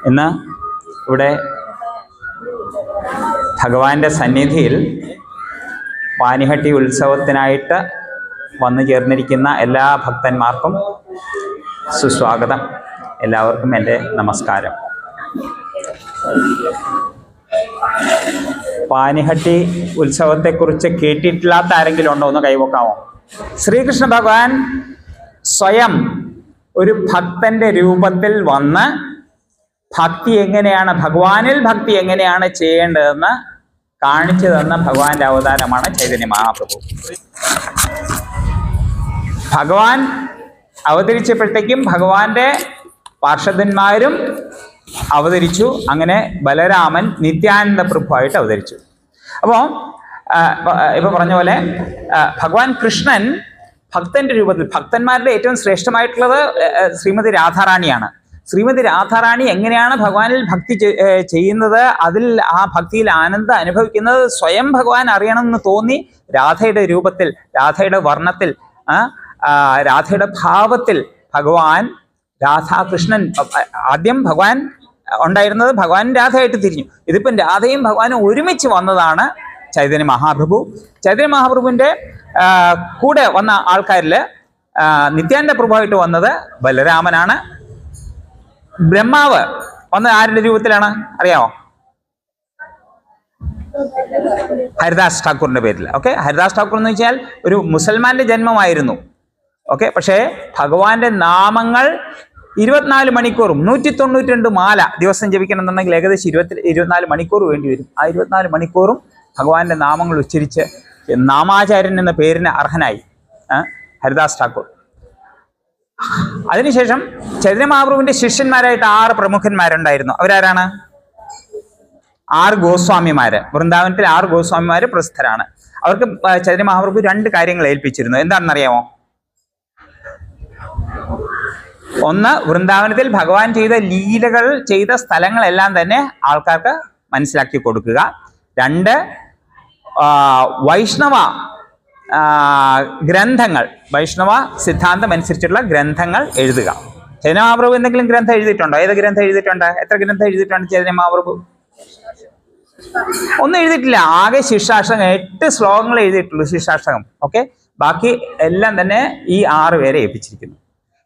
ഇന്ന് ഇവിടെ ഭഗവാന്റെ സന്നിധിയിൽ പാനിഹട്ടി ഉത്സവത്തിനായിട്ട് വന്നു ചേർന്നിരിക്കുന്ന എല്ലാ ഭക്തന്മാർക്കും സുസ്വാഗതം. എല്ലാവർക്കും എൻ്റെ നമസ്കാരം. പാനിഹട്ടി ഉത്സവത്തെക്കുറിച്ച് കേട്ടിട്ടില്ലാത്ത ആരെങ്കിലും ഉണ്ടോ? ഒന്ന് കൈവക്കാമോ? ശ്രീകൃഷ്ണ ഭഗവാൻ സ്വയം ഒരു ഭക്തന്റെ രൂപത്തിൽ വന്ന് ഭഗവാനിൽ ഭക്തി എങ്ങനെയാണ് ചെയ്യേണ്ടതെന്ന് കാണിച്ചു തന്ന ഭഗവാന്റെ അവതാരമാണ് ചൈതന്യ മഹാപ്രഭു. ഭഗവാൻ അവതരിച്ചപ്പോഴത്തേക്കും ഭഗവാന്റെ പാർഷദന്മാരും അവതരിച്ചു. അങ്ങനെ ബലരാമൻ നിത്യാനന്ദ പ്രഭുവായിട്ട് അവതരിച്ചു. അപ്പോൾ ഇപ്പൊ പറഞ്ഞ പോലെ ഭഗവാൻ കൃഷ്ണൻ ഭക്തന്റെ രൂപത്തിൽ, ഭക്തന്മാരുടെ ഏറ്റവും ശ്രേഷ്ഠമായിട്ടുള്ളത് ശ്രീമതി രാധാറാണിയാണ്. ശ്രീമതി രാധാറാണി എങ്ങനെയാണ് ഭഗവാനിൽ ഭക്തി ചെയ്യുന്നത്, അതിൽ ആ ഭക്തിയിൽ ആനന്ദം അനുഭവിക്കുന്നത് സ്വയം ഭഗവാൻ അറിയണമെന്ന് തോന്നി രാധയുടെ രൂപത്തിൽ, രാധയുടെ വർണ്ണത്തിൽ, രാധയുടെ ഭാവത്തിൽ ഭഗവാൻ രാധാകൃഷ്ണൻ, ആദ്യം ഭഗവാൻ ഉണ്ടായിരുന്നത് ഭഗവാൻ രാധയായിട്ട് തിരിഞ്ഞു. ഇതിപ്പം രാധയും ഭഗവാനും ഒരുമിച്ച് വന്നതാണ് ചൈതന്യ മഹാപ്രഭു. ചൈതന്യ മഹാപ്രഭുവിൻ്റെ കൂടെ വന്ന ആൾക്കാരിൽ നിത്യാനന്ദ പ്രഭുവായിട്ട് വന്നത് ബലരാമനാണ്. ബ്രഹ്മാവ് വന്നത് ആരുടെ രൂപത്തിലാണ് അറിയാമോ? ഹരിദാസ് ഠാക്കൂറിന്റെ പേരിൽ. ഓക്കെ, ഹരിദാസ് ഠാക്കൂർ എന്ന് വെച്ചാൽ ഒരു മുസൽമാന്റെ ജന്മമായിരുന്നു. ഓക്കെ, പക്ഷേ ഭഗവാന്റെ നാമങ്ങൾ 24 മണിക്കൂറും 192 മാല ദിവസം ജപിക്കണം എന്നുണ്ടെങ്കിൽ ഏകദേശം 24 മണിക്കൂർ വേണ്ടി വരും. ആ 24 മണിക്കൂറും ഭഗവാന്റെ നാമങ്ങൾ ഉച്ചരിച്ച് നാമാചാര്യൻ എന്ന പേരിന് അർഹനായി ഹരിദാസ് ഠാക്കൂർ. അതിനുശേഷം ചൈതന്യ മഹാപ്രഭുവിന്റെ ശിഷ്യന്മാരായിട്ട് 6 പ്രമുഖന്മാരുണ്ടായിരുന്നു. അവരാരാണ്? 6 ഗോസ്വാമിമാര്. വൃന്ദാവനത്തിൽ 6 ഗോസ്വാമിമാര് പ്രസിദ്ധരാണ്. അവർക്ക് ചൈതന്യ മഹാപ്രഭു 2 കാര്യങ്ങൾ ഏൽപ്പിച്ചിരുന്നു. എന്താണെന്നറിയാമോ? ഒന്ന്, വൃന്ദാവനത്തിൽ ഭഗവാൻ ചെയ്ത ലീലകൾ, ചെയ്ത സ്ഥലങ്ങളെല്ലാം തന്നെ ആൾക്കാർക്ക് മനസ്സിലാക്കി കൊടുക്കുക. 2, വൈഷ്ണവ ഗ്രന്ഥങ്ങൾ, വൈഷ്ണവ സിദ്ധാന്തം അനുസരിച്ചുള്ള ഗ്രന്ഥങ്ങൾ എഴുതുക. ചൈതന്യ മഹാപ്രഭു എന്തെങ്കിലും ഗ്രന്ഥം എഴുതിയിട്ടുണ്ടോ? ഏത് ഗ്രന്ഥം എഴുതിയിട്ടുണ്ട്? എത്ര ഗ്രന്ഥം എഴുതിയിട്ടുണ്ട് ചൈതന്യ മഹാപ്രഭു? ഒന്നും എഴുതിയിട്ടില്ല. ആകെ ശിക്ഷാഷ്ടകം 8 ശ്ലോകങ്ങൾ എഴുതിയിട്ടുള്ളൂ, ശിക്ഷാഷ്ടകം. ഓക്കെ, ബാക്കി എല്ലാം തന്നെ ഈ 6 പേരെ ഏൽപ്പിച്ചിരിക്കുന്നു.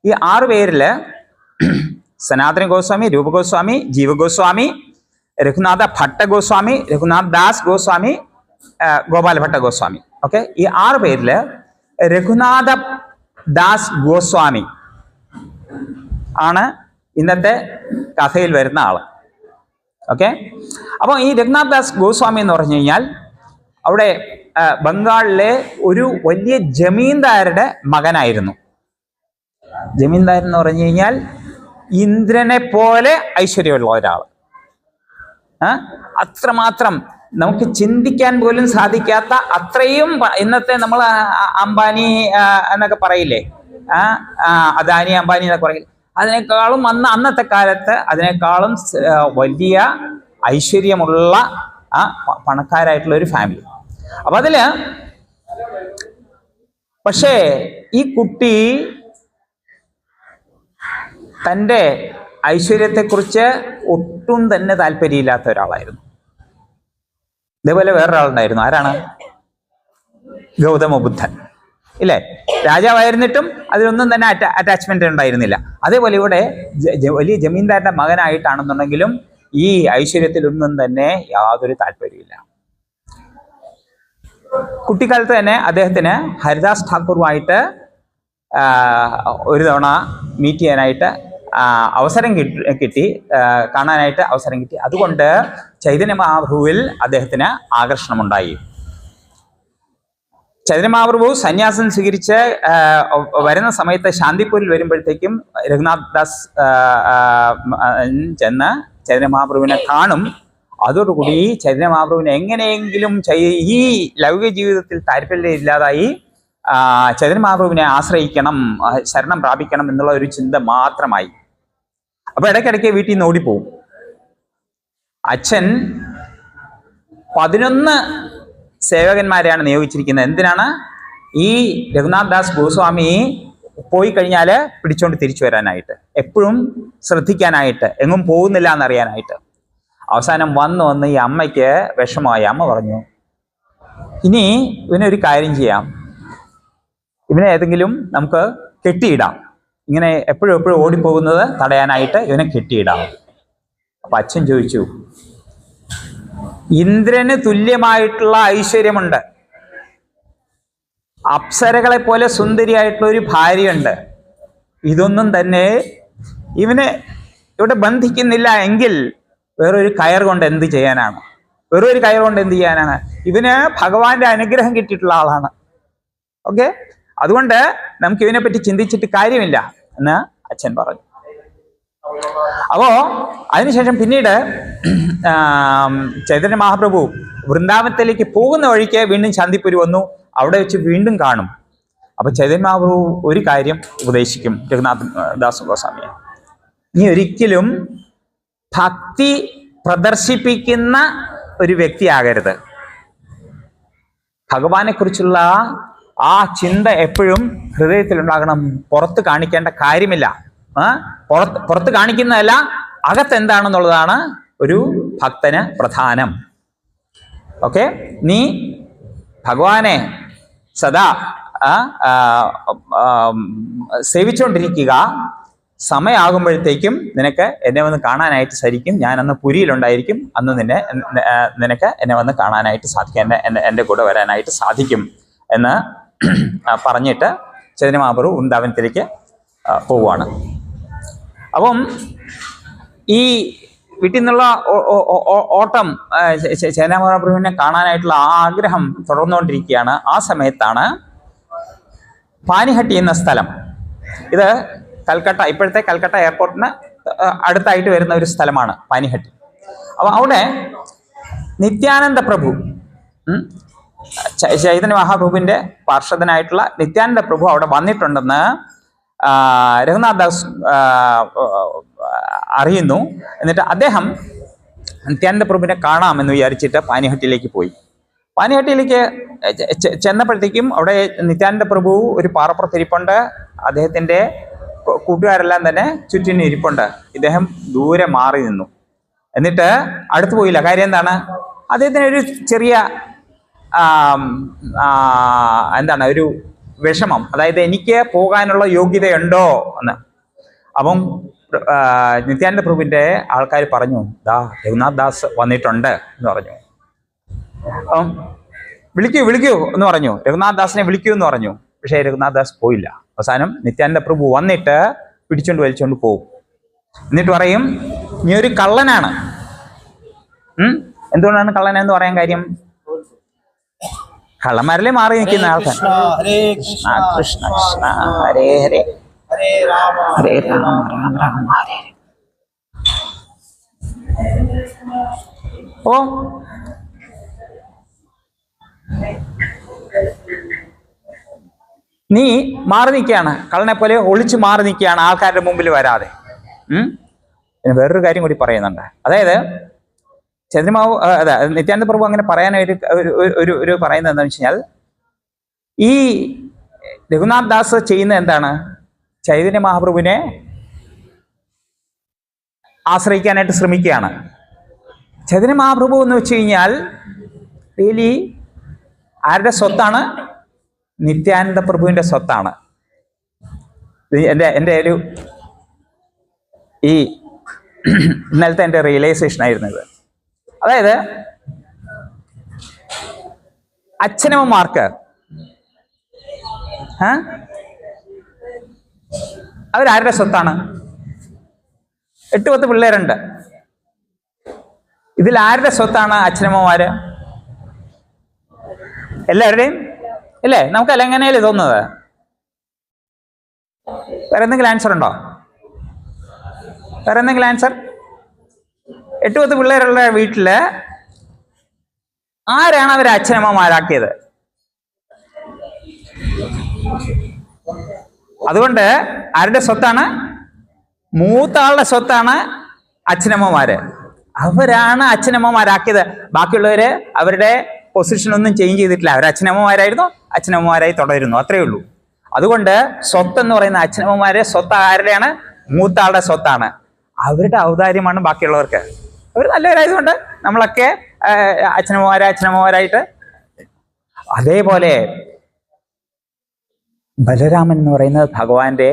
ഈ 6 പേരിൽ സനാതന ഗോസ്വാമി, രൂപഗോസ്വാമി, ജീവഗോസ്വാമി, രഘുനാഥ ഭട്ട ഗോസ്വാമി, രഘുനാഥ് ദാസ് ഗോസ്വാമി, ഗോപാല ഭട്ട ഗോസ്വാമി. ഓക്കെ, ഈ 6 പേരിൽ രഘുനാഥ ദാസ് ഗോസ്വാമി ആണ് ഇന്നത്തെ കഥയിൽ വരുന്ന ആള്. ഓക്കെ, അപ്പോൾ ഈ രഘുനാഥ് ദാസ് ഗോസ്വാമി എന്ന് പറഞ്ഞു കഴിഞ്ഞാൽ അവിടെ ബംഗാളിലെ ഒരു വലിയ ജമീന്ദാരുടെ മകനായിരുന്നു. ജമീന്ദാർ എന്ന് പറഞ്ഞു കഴിഞ്ഞാൽ ഇന്ദ്രനെ പോലെ ഐശ്വര്യമുള്ള ഒരാൾ. അത്രമാത്രം നമുക്ക് ചിന്തിക്കാൻ പോലും സാധിക്കാത്ത അത്രയും, ഇന്നത്തെ നമ്മൾ അംബാനി എന്നൊക്കെ പറയില്ലേ, അദാനി അംബാനി എന്നൊക്കെ പറയില്ലേ, അതിനേക്കാളും അന്നത്തെ കാലത്ത് അതിനേക്കാളും വലിയ ഐശ്വര്യമുള്ള പണക്കാരായിട്ടുള്ള ഒരു ഫാമിലി. അപ്പൊ അതില് പക്ഷേ ഈ കുട്ടി തൻ്റെ ഐശ്വര്യത്തെക്കുറിച്ച് ഒട്ടും തന്നെ താല്പര്യമില്ലാത്ത ഒരാളായിരുന്നു. ഇതേപോലെ വേറൊരാളുണ്ടായിരുന്നു. ആരാണ്? ഗൗതമ ബുദ്ധൻ. ഇല്ലേ? രാജാവായിരുന്നിട്ടും അതിലൊന്നും തന്നെ അറ്റാച്ച്മെന്റ് ഉണ്ടായിരുന്നില്ല. അതേപോലെ ഇവിടെ വലിയ ജമീന്ദാരുടെ മകനായിട്ടാണെന്നുണ്ടെങ്കിലും ഈ ഐശ്വര്യത്തിലൊന്നും തന്നെ യാതൊരു താല്പര്യമില്ല. കുട്ടിക്കാലത്ത് തന്നെ അദ്ദേഹത്തിന് ഹരിദാസ് ഠാക്കൂറുമായിട്ട് ഒരു തവണ മീറ്റ് ചെയ്യാനായിട്ട് അവസരം കിട്ടി, കാണാനായിട്ട് അവസരം കിട്ടി. അതുകൊണ്ട് ചൈതന്യ മഹാപ്രഭുവിൽ അദ്ദേഹത്തിന് ആകർഷണമുണ്ടായി. ചൈതന്യ മഹാപ്രഭു സന്യാസം സ്വീകരിച്ച് വരുന്ന സമയത്ത് ശാന്തിപൂരിൽ വരുമ്പോഴത്തേക്കും രഘുനാഥ് ദാസ് ചെന്ന് ചൈതന്യ മഹാപ്രഭുവിനെ കാണും. അതോടുകൂടി ചൈതന്യ മഹാപ്രഭുവിനെ എങ്ങനെയെങ്കിലും ഈ ലൗകിക ജീവിതത്തിൽ താല്പര്യമില്ലാതായി ചൈതന്യ മഹാപ്രഭുവിനെ ആശ്രയിക്കണം, ശരണം പ്രാപിക്കണം എന്നുള്ള ഒരു ചിന്ത മാത്രമായി. അപ്പൊ ഇടയ്ക്കിടയ്ക്ക് വീട്ടിൽ നിന്ന് ഓടിപ്പോവും. അച്ഛൻ 11 സേവകന്മാരെയാണ് നിയോഗിച്ചിരിക്കുന്നത്. എന്തിനാണ്? ഈ രഘുനാഥ് ദാസ് ഗോസ്വാമി പോയി കഴിഞ്ഞാൽ പിടിച്ചോണ്ട് തിരിച്ചു വരാനായിട്ട്, എപ്പോഴും ശ്രദ്ധിക്കാനായിട്ട്, എങ്ങും പോകുന്നില്ല എന്നറിയാനായിട്ട്. അവസാനം വന്ന് ഈ അമ്മയ്ക്ക് വിഷമമായി. അമ്മ പറഞ്ഞു, ഇനി ഇവനൊരു കാര്യം ചെയ്യാം, ഇവനെ ഏതെങ്കിലും നമുക്ക് കെട്ടിയിടാം, ഇങ്ങനെ എപ്പോഴും ഓടിപ്പോകുന്നത് തടയാനായിട്ട് ഇവനെ കെട്ടിയിടാം. അപ്പൊ അച്ഛൻ ചോദിച്ചു, ഇന്ദ്രന് തുല്യമായിട്ടുള്ള ഐശ്വര്യമുണ്ട്, അപ്സരകളെ പോലെ സുന്ദരിയായിട്ടുള്ള ഒരു ഭാര്യയുണ്ട്, ഇതൊന്നും തന്നെ ഇവനെ ഇവിടെ ബന്ധിക്കുന്നില്ല എങ്കിൽ വേറൊരു കയർ കൊണ്ട് എന്ത് ചെയ്യാനാണ്? വേറൊരു കയർ കൊണ്ട് എന്ത് ചെയ്യാനാണ്? ഇവന് ഭഗവാന്റെ അനുഗ്രഹം കിട്ടിയിട്ടുള്ള ആളാണ്. ഓക്കെ, അതുകൊണ്ട് നമുക്ക് ഇവനെ പറ്റി ചിന്തിച്ചിട്ട് കാര്യമില്ല എന്ന് അച്ഛൻ പറഞ്ഞു. അപ്പോ അതിനുശേഷം പിന്നീട് ചൈതന്യ മഹാപ്രഭു വൃന്ദാവനത്തിലേക്ക് പോകുന്ന വഴിക്ക് വീണ്ടും ശാന്തിപുരി വന്നു. അവിടെ വെച്ച് വീണ്ടും കാണും. അപ്പൊ ചൈതന്യ മഹാപ്രഭു ഒരു കാര്യം ഉപദേശിക്കും രഘുനാഥ് ദാസ് ഗോസ്വാമിയെ, നീ ഒരിക്കലും ഭക്തി പ്രദർശിപ്പിക്കുന്ന ഒരു വ്യക്തിയാകരുത്. ഭഗവാനെ കുറിച്ചുള്ള ആ ചിന്ത എപ്പോഴും ഹൃദയത്തിലുണ്ടാകണം. പുറത്ത് കാണിക്കേണ്ട കാര്യമില്ല. പുറത്ത് കാണിക്കുന്നതല്ല, അകത്തെന്താണെന്നുള്ളതാണ് ഒരു ഭക്തന് പ്രധാനം. ഓക്കെ, നീ ഭഗവാനെ സദാ സേവിച്ചുകൊണ്ടിരിക്കുക. സമയമാകുമ്പോഴത്തേക്കും നിനക്ക് എന്നെ വന്ന് കാണാനായിട്ട് സാധിക്കും. ഞാൻ അന്ന് പുരിയിലുണ്ടായിരിക്കും. അന്ന് നിനക്ക് എന്നെ വന്ന് കാണാനായിട്ട് സാധിക്കും, എൻ്റെ കൂടെ വരാനായിട്ട് സാധിക്കും എന്ന് പറഞ്ഞിട്ട് ചൈതന്യ മഹാപ്രഭു വൃന്ദാവനത്തിലേക്ക് പോവുകയാണ്. അപ്പം ഈ വീട്ടിൽ നിന്നുള്ള ഓട്ടം ചൈതന്യ മഹാപ്രഭുവിനെ കാണാനായിട്ടുള്ള ആഗ്രഹം തുടർന്നുകൊണ്ടിരിക്കുകയാണ്. ആ സമയത്താണ് പാനിഹട്ടി എന്ന സ്ഥലം, ഇത് കൽക്കട്ട, ഇപ്പോഴത്തെ കൽക്കട്ട എയർപോർട്ടിന് അടുത്തായിട്ട് വരുന്ന ഒരു സ്ഥലമാണ് പാനിഹട്ടി. അപ്പൊ അവിടെ നിത്യാനന്ദ പ്രഭു, ചൈതന്യ മഹാപ്രഭുവിന്റെ പാർഷദനായിട്ടുള്ള നിത്യാനന്ദ പ്രഭു അവിടെ വന്നിട്ടുണ്ടെന്ന് രഘുനാഥ് ദാസ് അറിയുന്നു. എന്നിട്ട് അദ്ദേഹം നിത്യാനന്ദ പ്രഭുവിനെ കാണാമെന്ന് വിചാരിച്ചിട്ട് പാനിഹട്ടിയിലേക്ക് പോയി. പാനിഹട്ടിയിലേക്ക് ചെന്നപ്പോഴത്തേക്കും അവിടെ നിത്യാനന്ദ പ്രഭു ഒരു പാറപ്പുറത്ത് ഇരിപ്പുണ്ട്. അദ്ദേഹത്തിൻ്റെ കൂട്ടുകാരെല്ലാം തന്നെ ചുറ്റിനും ഇരിപ്പുണ്ട്. ഇദ്ദേഹം ദൂരെ മാറി നിന്നു. എന്നിട്ട് അടുത്ത് പോയില്ല. കാര്യം എന്താണ്? അദ്ദേഹത്തിന് ഒരു ചെറിയ ഒരു വിഷമം, അതായത് എനിക്ക് പോകാനുള്ള യോഗ്യതയുണ്ടോ എന്ന്. അപ്പം നിത്യാനന്ദ പ്രഭുവിൻ്റെ ആൾക്കാർ പറഞ്ഞു, രഘുനാഥ് ദാസ് വന്നിട്ടുണ്ട് എന്ന് പറഞ്ഞു. അപ്പം വിളിക്കൂ എന്ന് പറഞ്ഞു. രഘുനാഥ് ദാസിനെ വിളിക്കൂ എന്ന് പറഞ്ഞു. പക്ഷേ രഘുനാഥ് ദാസ് പോയില്ല. അവസാനം നിത്യാനന്ദ പ്രഭു വന്നിട്ട് വലിച്ചോണ്ട് പോകും. എന്നിട്ട് പറയും, നീ ഒരു കള്ളനാണ്. എന്തുകൊണ്ടാണ് കള്ളനെന്ന് പറയാൻ കാര്യം? കള്ളന്മാരിലെ മാറി നിൽക്കുന്ന ആൾക്കാർ. കൃഷ്ണ കൃഷ്ണ കൃഷ്ണ ഹരേ ഹരേ ഹരേ രാമ രാമ രാമ ഹരേ. ഓ നീ മാറി നിൽക്കുകയാണ്, കള്ളനെ പോലെ ഒളിച്ചു മാറി നിൽക്കുകയാണ്, ആൾക്കാരുടെ മുമ്പിൽ വരാതെ. പിന്നെ വേറൊരു കാര്യം കൂടി പറയുന്നുണ്ട്. അതായത് നിത്യാനന്ദ പ്രഭു അങ്ങനെ പറയാനായിട്ട് ഒരു പറയുന്നത് എന്താണെന്ന് വെച്ച് കഴിഞ്ഞാൽ, ഈ രഘുനാഥ് ദാസ് ചെയ്യുന്ന എന്താണ്? ചൈതന്യ മഹാപ്രഭുവിനെ ആശ്രയിക്കാനായിട്ട് ശ്രമിക്കുകയാണ്. ചൈതന്യ മഹാപ്രഭു എന്ന് വെച്ച് കഴിഞ്ഞാൽ റിയലി ആരുടെ സ്വത്താണ്? നിത്യാനന്ദ പ്രഭുവിൻ്റെ സ്വത്താണ്. എൻ്റെ ഒരു ഈ ഇന്നലത്തെ എൻ്റെ റിയലൈസേഷൻ ആയിരുന്നു ഇത്. അതായത് അച്ഛനമ്മമാർക്ക് അവരാരുടെ സ്വത്താണ്? 8-10 പിള്ളേരുണ്ട്. ഇതിൽ ആരുടെ സ്വത്താണ് അച്ഛനമ്മമാര്? എല്ലാവരുടെയും അല്ലേ? നമുക്കല്ല എങ്ങനെയല്ലേ തോന്നുന്നത്? വേറെ എന്തെങ്കിലും ആൻസർ ഉണ്ടോ? വേറെ എന്തെങ്കിലും ആൻസർ? 8-10 പിള്ളേരുള്ള വീട്ടില് ആരാണ് അവരെ അച്ഛനമ്മമാരാക്കിയത്? അതുകൊണ്ട് ആരുടെ സ്വത്താണ്? മൂത്ത ആളുടെ സ്വത്താണ് അച്ഛനമ്മമാര്. അവരാണ് അച്ഛനമ്മമാരാക്കിയത്. ബാക്കിയുള്ളവര് അവരുടെ പൊസിഷൻ ഒന്നും ചേഞ്ച് ചെയ്തിട്ടില്ല. അവർ അച്ഛനമ്മമാരായിരുന്നു, അച്ഛനമ്മമാരായി തുടരുന്നു, അത്രയേ ഉള്ളൂ. അതുകൊണ്ട് സ്വത്ത് എന്ന് പറയുന്ന അച്ഛനമ്മമാരെ സ്വത്ത് ആരുടെയാണ്? മൂത്ത ആളുടെ സ്വത്താണ്. അവരുടെ ഔദാര്യമാണ് ബാക്കിയുള്ളവർക്ക്. അവർ നല്ലവരായതുകൊണ്ട് നമ്മളൊക്കെ അച്ഛനമ്മമാരായിട്ട്. അതേപോലെ ബലരാമൻ എന്ന് പറയുന്നത് ഭഗവാന്റെ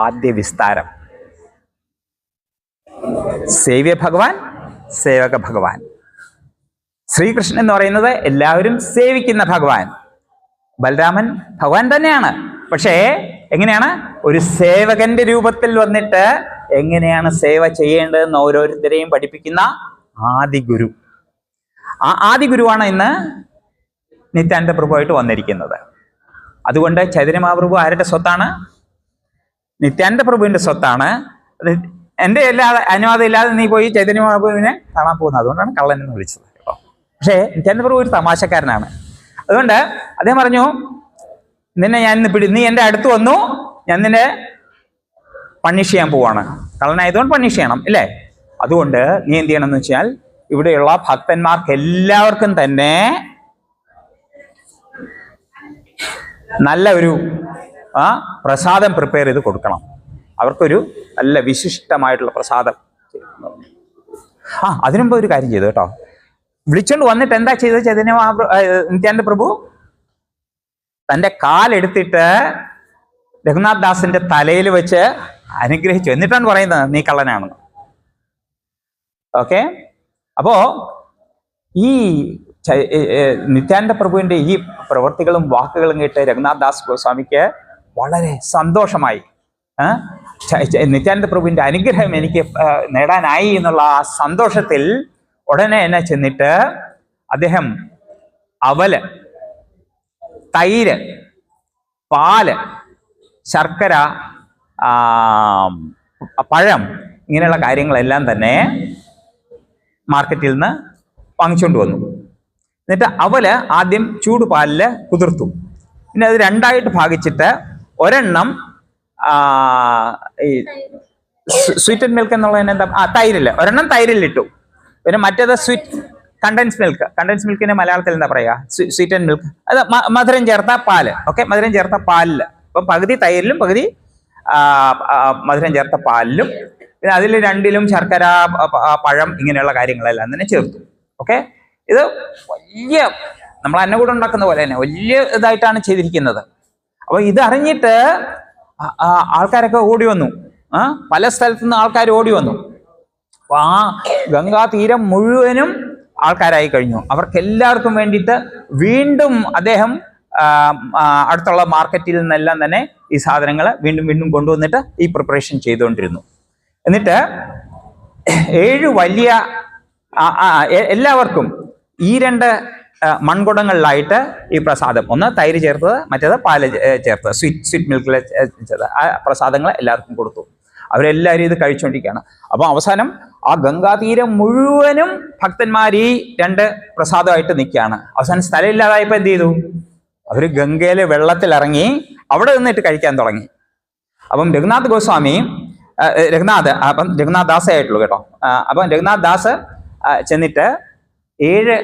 ആദ്യ വിസ്താരം. സേവ്യ ഭഗവാൻ, സേവക ഭഗവാൻ. ശ്രീകൃഷ്ണൻ എന്ന് പറയുന്നത് എല്ലാവരും സേവിക്കുന്ന ഭഗവാൻ. ബലരാമൻ ഭഗവാൻ തന്നെയാണ്, പക്ഷേ എങ്ങനെയാണ്? ഒരു സേവകന്റെ രൂപത്തിൽ വന്നിട്ട് എങ്ങനെയാണ് സേവ ചെയ്യേണ്ടതെന്ന് ഓരോരുത്തരെയും പഠിപ്പിക്കുന്ന ആദിഗുരു. ആ ആദിഗുരുവാണ് ഇന്ന് നിത്യാനന്ദ പ്രഭുവായിട്ട് വന്നിരിക്കുന്നത്. അതുകൊണ്ട് ചൈതന്യ മഹാപ്രഭു ആരുടെ സ്വത്താണ്? നിത്യാനന്ദ പ്രഭുവിന്റെ സ്വത്താണ്. എൻ്റെ അനുവാദം ഇല്ലാതെ നീ പോയി ചൈതന്യ മഹാപ്രഭുവിനെ കാണാൻ പോകുന്നത്. അതുകൊണ്ടാണ് കള്ളൻ എന്ന് വിളിച്ചത് കേട്ടോ. പക്ഷേ നിത്യാനന്ദ പ്രഭു ഒരു തമാശക്കാരനാണ്. അതുകൊണ്ട് അദ്ദേഹം പറഞ്ഞു, നിന്നെ ഞാൻ ഇന്ന് നീ എൻ്റെ അടുത്ത് വന്നു, ഞാൻ നിന്നെ പണിഷ് ചെയ്യാൻ പോവാണ്. കള്ളനായതുകൊണ്ട് പണിഷ് ചെയ്യണം ഇല്ലേ? അതുകൊണ്ട് നീ എന്ത് ചെയ്യണം എന്ന് വെച്ചാൽ, ഇവിടെയുള്ള ഭക്തന്മാർക്ക് എല്ലാവർക്കും തന്നെ നല്ല ഒരു പ്രസാദം പ്രിപ്പയർ ചെയ്ത് കൊടുക്കണം. അവർക്കൊരു നല്ല വിശിഷ്ടമായിട്ടുള്ള പ്രസാദം. അതിനുമ്പ് ഒരു കാര്യം ചെയ്തു കേട്ടോ. വിളിച്ചോണ്ട് വന്നിട്ട് എന്താ ചെയ്തത്? നിത്യാനന്ദ പ്രഭു തൻ്റെ കാലെടുത്തിട്ട് രഘുനാഥ് ദാസിന്റെ തലയിൽ വെച്ച് അനുഗ്രഹിച്ചു. എന്നിട്ടാണ് പറയുന്നത് നീ കള്ളനാണെന്ന്. ഓക്കെ, അപ്പോ ഈ നിത്യാനന്ദ പ്രഭുവിന്റെ ഈ പ്രവൃത്തികളും വാക്കുകളും കേട്ട് രഘുനാഥ് ദാസ് ഗോസ്വാമിക്ക് വളരെ സന്തോഷമായി. നിത്യാനന്ദ പ്രഭുവിന്റെ അനുഗ്രഹം എനിക്ക് നേടാനായി എന്നുള്ള ആ സന്തോഷത്തിൽ ഉടനെ എന്നെ ചെന്നിട്ട് അദ്ദേഹം അവല്, തൈര്, പാല്, ശർക്കര, പഴം ഇങ്ങനെയുള്ള കാര്യങ്ങളെല്ലാം തന്നെ മാർക്കറ്റിൽ നിന്ന് വാങ്ങിച്ചുകൊണ്ട് വന്നു. എന്നിട്ട് അവല് ആദ്യം ചൂടുപാലില് കുതിർത്തു. പിന്നെ അത് രണ്ടായിട്ട് ഭാഗിച്ചിട്ട് ഒരെണ്ണം ഈ സ്വീറ്റഡ് മിൽക്ക് എന്നുള്ളതിന് എന്താ, തൈരില് ഒരെണ്ണം തൈരിലിട്ടു. പിന്നെ മറ്റേത് കണ്ടൻസ് മിൽക്കിന് മലയാളത്തിൽ എന്താ പറയുക? സ്വീറ്റഡ് മിൽക്ക്. അത് മധുരം ചേർത്ത പാല്. ഓക്കെ, മധുരം ചേർത്ത പാലില്. അപ്പൊ പകുതി തൈരിലും പകുതി മധുരം ചേർത്ത പാലിലും, പിന്നെ അതിൽ രണ്ടിലും ശർക്കര, പഴം ഇങ്ങനെയുള്ള കാര്യങ്ങളെല്ലാം തന്നെ ചേർത്തു. ഓക്കെ, ഇത് വലിയ നമ്മൾ അന്നകൂടം ഉണ്ടാക്കുന്ന പോലെ തന്നെ വലിയ ഇതായിട്ടാണ് ചെയ്തിരിക്കുന്നത്. അപ്പൊ ഇത് അറിഞ്ഞിട്ട് ആൾക്കാരൊക്കെ ഓടി വന്നു. പല സ്ഥലത്തു നിന്ന് ആൾക്കാർ ഓടി വന്നു. അപ്പൊ ആ ഗംഗാ തീരം മുഴുവനും ആൾക്കാരായി കഴിഞ്ഞു. അവർക്കെല്ലാവർക്കും വേണ്ടിയിട്ട് വീണ്ടും അദ്ദേഹം അടുത്തുള്ള മാർക്കറ്റിൽ നിന്നെല്ലാം തന്നെ ഈ സാധനങ്ങൾ വീണ്ടും വീണ്ടും കൊണ്ടുവന്നിട്ട് ഈ പ്രിപ്പറേഷൻ ചെയ്തുകൊണ്ടിരുന്നു. എന്നിട്ട് 7 വലിയ എല്ലാവർക്കും ഈ 2 മൺകുടങ്ങളിലായിട്ട് ഈ പ്രസാദം, ഒന്ന് തൈര് ചേർത്തത്, മറ്റേത് പാല് ചേർത്തത്, സ്വീറ്റ് മിൽക്കിൽ ചേർത്തത്, ആ പ്രസാദങ്ങൾ എല്ലാവർക്കും കൊടുത്തു. അവരെല്ലാവരും ഇത് കഴിച്ചുകൊണ്ടിരിക്കുകയാണ്. അപ്പം അവസാനം ആ ഗംഗാതീരം മുഴുവനും ഭക്തന്മാർ ഈ 2 പ്രസാദമായിട്ട് നിൽക്കുകയാണ്. അവസാനം സ്ഥലമില്ലാതായപ്പോൾ എന്ത് ചെയ്തു? അവർ ഗംഗയിലെ വെള്ളത്തിലിറങ്ങി അവിടെ നിന്നിട്ട് കഴിക്കാൻ തുടങ്ങി. അപ്പം രഘുനാഥ് ഗോസ്വാമി, രഘുനാഥ് ദാസേ ആയിട്ടുള്ളൂ കേട്ടോ. അപ്പം രഘുനാഥ് ദാസ് ചെന്നിട്ട് 7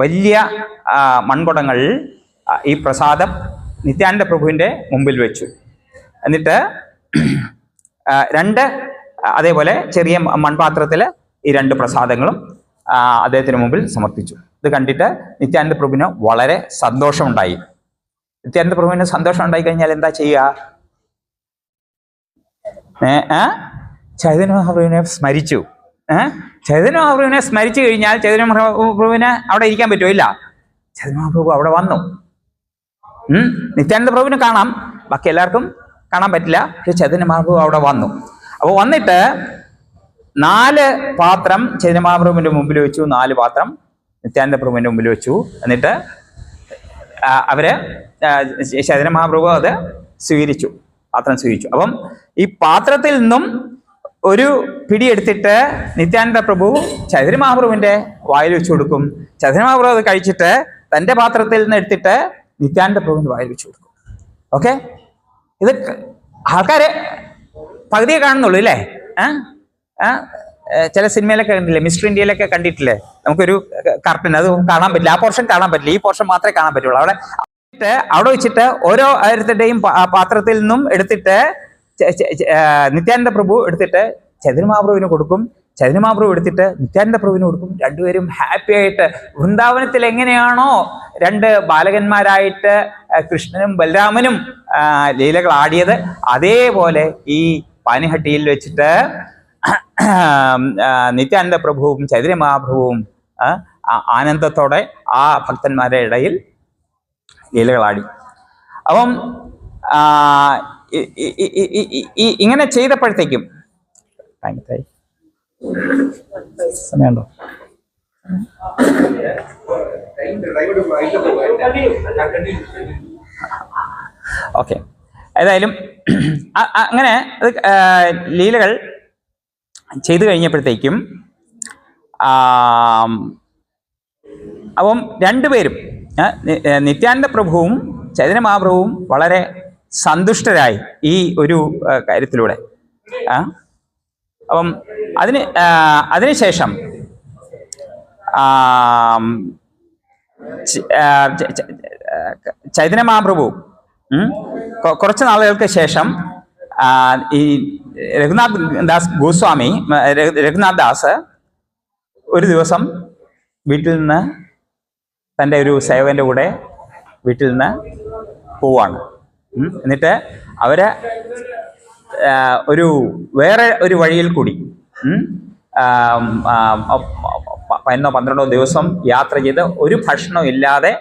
വലിയ മൺകുടങ്ങളിൽ ഈ പ്രസാദം നിത്യാനന്ദ പ്രഭുവിൻ്റെ മുമ്പിൽ വെച്ചു. എന്നിട്ട് 2 അതേപോലെ ചെറിയ മൺപാത്രത്തിൽ ഈ 2 പ്രസാദങ്ങളും അദ്ദേഹത്തിന് മുമ്പിൽ സമർപ്പിച്ചു. ഇത് കണ്ടിട്ട് നിത്യാനന്ദ പ്രഭുവിന് വളരെ സന്തോഷമുണ്ടായി. നിത്യാനന്ദ പ്രഭുവിന് സന്തോഷം ഉണ്ടായി കഴിഞ്ഞാൽ എന്താ ചെയ്യുക? ചൈതന്യ മഹാപ്രഭുവിനെ സ്മരിച്ചു. ചൈതന്യ മഹാപ്രഭുവിനെ സ്മരിച്ചു കഴിഞ്ഞാൽ ചൈതന്യ മഹാപ്രഭുവിന് അവിടെ ഇരിക്കാൻ പറ്റുമോ? ഇല്ല. ചൈതന്യ മഹാപ്രഭു അവിടെ വന്നു. നിത്യാനന്ദ പ്രഭുവിന് കാണാം, ബാക്കി എല്ലാവർക്കും കാണാൻ പറ്റില്ല. പക്ഷെ ചൈതന്യ മഹാപ്രഭു അവിടെ വന്നു. അപ്പോൾ വന്നിട്ട് 4 പാത്രം ചൈതന്യ മഹാപ്രഭുവിന്റെ മുമ്പിൽ വെച്ചു, 4 പാത്രം നിത്യാനന്ദ പ്രഭുവിന്റെ മുമ്പിൽ വെച്ചു. എന്നിട്ട് അവര് ചൈതന്യ മഹാപ്രഭു അത് സ്വീകരിച്ചു, പാത്രം സ്വീകരിച്ചു. അപ്പം ഈ പാത്രത്തിൽ നിന്നും ഒരു പിടി എടുത്തിട്ട് നിത്യാനന്ദ പ്രഭു ചൈതന്യ മഹാപ്രഭുവിന്റെ വായിൽ വെച്ചു കൊടുക്കും. ചൈതന്യ മഹാപ്രഭു അത് കഴിച്ചിട്ട് തന്റെ പാത്രത്തിൽ നിന്ന് എടുത്തിട്ട് നിത്യാനന്ദ പ്രഭുവിന്റെ വായിൽ വെച്ചു കൊടുക്കും. ഓക്കെ, ഇത് ആൾക്കാരെ പകുതിയെ കാണുന്നുള്ളൂ അല്ലേ? ചില സിനിമയിലൊക്കെ കണ്ടില്ലേ, മിസ്റ്റർ ഇന്ത്യയിലൊക്കെ കണ്ടിട്ടില്ലേ, നമുക്കൊരു കർട്ടൻ, അത് കാണാൻ പറ്റില്ല, ആ പോർഷൻ കാണാൻ പറ്റില്ല, ഈ പോർഷൻ മാത്രമേ കാണാൻ പറ്റുള്ളൂ. അവിടെ അവിടെ വെച്ചിട്ട് ഓരോ ആയിരത്തിന്റെയും പാത്രത്തിൽ നിന്നും എടുത്തിട്ട് നിത്യാനന്ദ പ്രഭു എടുത്തിട്ട് ചൈതന്യ മഹാപ്രഭുവിന് കൊടുക്കും. ചൈതന്യ മഹാപ്രഭു എടുത്തിട്ട് നിത്യാനന്ദ പ്രഭുവിന് കൊടുക്കും. രണ്ടുപേരും ഹാപ്പി ആയിട്ട് വൃന്ദാവനത്തിൽ എങ്ങനെയാണോ രണ്ട് ബാലകന്മാരായിട്ട് കൃഷ്ണനും ബലരാമനും ലീലകൾ ആടിയത്, അതേപോലെ ഈ പാനിഹട്ടിയിൽ വെച്ചിട്ട് നിത്യാനന്ദ പ്രഭുവും ചൈതന്യ മഹാപ്രഭുവും ആനന്ദത്തോടെ ആ ഭക്തന്മാരുടെ ഇടയിൽ ലീലകളാടി. അപ്പം ഇങ്ങനെ ചെയ്തപ്പോഴത്തേക്കും സമയമുണ്ടോ? ഓക്കെ, ഏതായാലും അങ്ങനെ ലീലകൾ ചെയ്തു കഴിഞ്ഞപ്പോഴത്തേക്കും അപ്പം രണ്ടുപേരും നിത്യാനന്ദ പ്രഭുവും ചൈതന്യ മഹാപ്രഭുവും വളരെ സന്തുഷ്ടരായി ഈ ഒരു കാര്യത്തിലൂടെ. അപ്പം അതിനുശേഷം ചൈതന്യ മഹാപ്രഭു കുറച്ച് നാളുകൾക്ക് ശേഷം ഈ രഘുനാഥ് ദാസ് ഒരു ദിവസം വീട്ടിൽ നിന്ന് തൻ്റെ ഒരു സേവകൻ്റെ കൂടെ വീട്ടിൽ നിന്ന് പോവാണ്. എന്നിട്ട് അവര് വേറെ ഒരു വഴിയിൽ കൂടി 11-12 ദിവസം യാത്ര ചെയ്ത് ഒരു ഭക്ഷണം ഇല്ലാതെ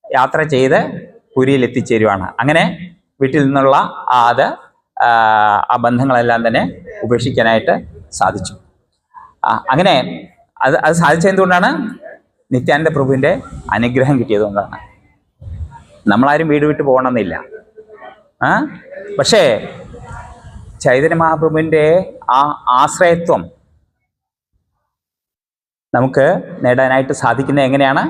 യാത്ര ചെയ്ത് പുരിയിൽ എത്തിച്ചേരുവാണ്. അങ്ങനെ വീട്ടിൽ നിന്നുള്ള ആ ബന്ധങ്ങളെല്ലാം തന്നെ ഉപേക്ഷിക്കാനായിട്ട് സാധിച്ചു. അങ്ങനെ അത് സാധിച്ചതുകൊണ്ടാണ് നിത്യാനന്ദ പ്രഭുവിൻ്റെ അനുഗ്രഹം കിട്ടിയതുകൊണ്ടാണ്. നമ്മളാരും വീട് വിട്ട് പോകണമെന്നില്ല. പക്ഷേ ചൈതന്യ മഹാപ്രഭുവിൻ്റെ ആ ആശ്രയത്വം നമുക്ക് നേടാനായിട്ട് സാധിക്കുന്നത് എങ്ങനെയാണ്?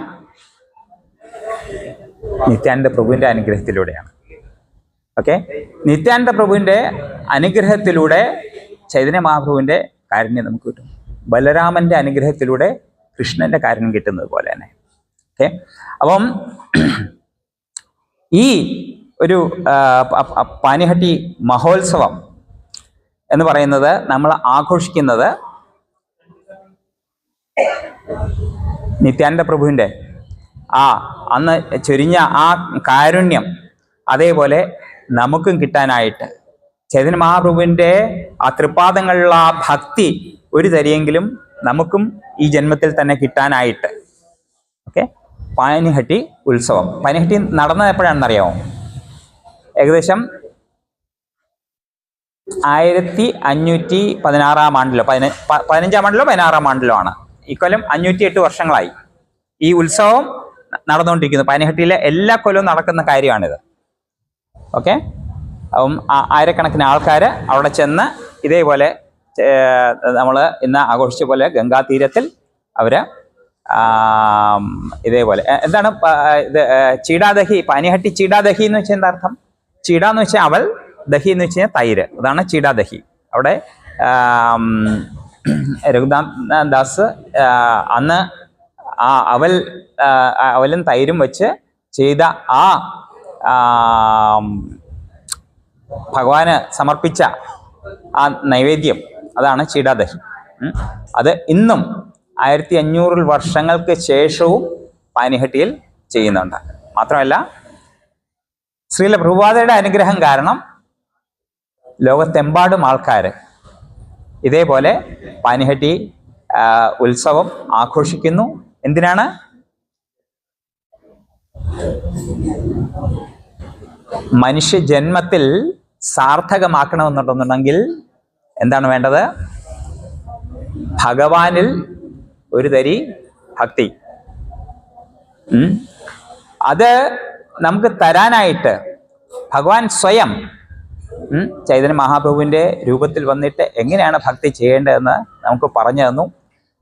നിത്യാനന്ദ പ്രഭുവിൻ്റെ അനുഗ്രഹത്തിലൂടെയാണ്. ഓക്കെ, നിത്യാനന്ദ പ്രഭുവിൻ്റെ അനുഗ്രഹത്തിലൂടെ ചൈതന്യ മഹാപ്രഭുവിൻ്റെ കാരുണ്യം നമുക്ക് കിട്ടും. ബലരാമൻ്റെ അനുഗ്രഹത്തിലൂടെ കൃഷ്ണൻ്റെ കാരുണ്യം കിട്ടുന്നത് പോലെ തന്നെ. ഓക്കെ, അപ്പം ഈ ഒരു പാനിഹട്ടി മഹോത്സവം എന്ന് പറയുന്നത് നമ്മൾ ആഘോഷിക്കുന്നത് നിത്യാനന്ദ പ്രഭുവിൻ്റെ അന്ന് ചൊരിഞ്ഞ ആ കാരുണ്യം അതേപോലെ നമുക്കും കിട്ടാനായിട്ട്, ചൈതന്യ മഹാപ്രഭുവിൻ്റെ ആ തൃപ്പാദങ്ങളിലുള്ള ആ ഭക്തി ഒരു തരിയെങ്കിലും നമുക്കും ഈ ജന്മത്തിൽ തന്നെ കിട്ടാനായിട്ട്. ഓക്കെ, പാനിഹട്ടി ഉത്സവം. പാനിഹട്ടി നടന്നത് എപ്പോഴാണെന്നറിയാമോ? ഏകദേശം 1516 ആണ്ടിലോ 15-ാം ആണ്ടിലോ 16-ാം ആണ്ടിലോ ആണ്. ഇക്കൊല്ലം 508 വർഷങ്ങളായി ഈ ഉത്സവം നടന്നുകൊണ്ടിരിക്കുന്നു. പാനിഹട്ടിയിലെ എല്ലാ കൊല്ലവും നടക്കുന്ന കാര്യമാണിത്. ഓക്കെ, അപ്പം ആയിരക്കണക്കിന് ആൾക്കാർ അവിടെ ചെന്ന് ഇതേപോലെ നമ്മൾ ഇന്ന് ആഘോഷിച്ച പോലെ ഗംഗാതീരത്തിൽ അവർ ഇതേപോലെ എന്താണ് ഇത് ചീടാദഹി, പാനിഹട്ടി ചീടാദഹി എന്ന് വെച്ചാൽ എന്താ അർത്ഥം? ചീട എന്ന് വെച്ചാൽ അവൽ, ദഹി എന്ന് വെച്ച് കഴിഞ്ഞാൽ തൈര്. അതാണ് ചീടാദഹി. അവിടെ രഘുനാഥ് ദാസ് അന്ന് ആ അവലും തൈരും വെച്ച് ചെയ്ത ഭഗവാന് സമർപ്പിച്ച ആ നൈവേദ്യം, അതാണ് ചീടാദഹി. അത് ഇന്നും 1500 വർഷങ്ങൾക്ക് ശേഷവും പാനിഹട്ടിയിൽ ചെയ്യുന്നുണ്ട്. മാത്രമല്ല, ശ്രീല പ്രഭുപാദയുടെ അനുഗ്രഹം കാരണം ലോകത്തെമ്പാടും ആൾക്കാർ ഇതേപോലെ പാനിഹട്ടി ഉത്സവം ആഘോഷിക്കുന്നു. എന്തിനാണ്? മനുഷ്യജന്മത്തിൽ സാർത്ഥകമാക്കണമെന്നുണ്ടെന്നുണ്ടെങ്കിൽ എന്താണ് വേണ്ടത്? ഭഗവാനിൽ ഒരു തരി ഭക്തി. അത് നമുക്ക് തരാനായിട്ട് ഭഗവാൻ സ്വയം ചൈതന്യ മഹാപ്രഭുവിൻ്റെ രൂപത്തിൽ വന്നിട്ട് എങ്ങനെയാണ് ഭക്തി ചെയ്യേണ്ടതെന്ന് നമുക്ക് പറഞ്ഞു തന്നു.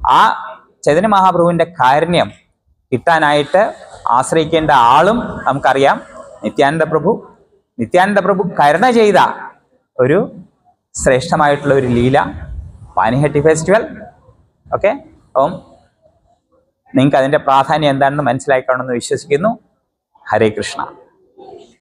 ആ ചൈതന്യ മഹാപ്രഭുവിൻ്റെ കാരുണ്യം കിട്ടാനായിട്ട് ആശ്രയിക്കേണ്ട ആളും നമുക്കറിയാം, നിത്യാനന്ദ പ്രഭു. നിത്യാനന്ദ പ്രഭു കരുണ ചെയ്ത ഒരു ശ്രേഷ്ഠമായിട്ടുള്ള ഒരു ലീല പാനിഹട്ടി ഫെസ്റ്റിവൽ. ഓക്കെ, അപ്പം നിങ്ങൾക്ക് അതിൻ്റെ പ്രാധാന്യം എന്താണെന്ന് മനസ്സിലാക്കണമെന്ന് വിശ്വസിക്കുന്നു. ഹരേ കൃഷ്ണ.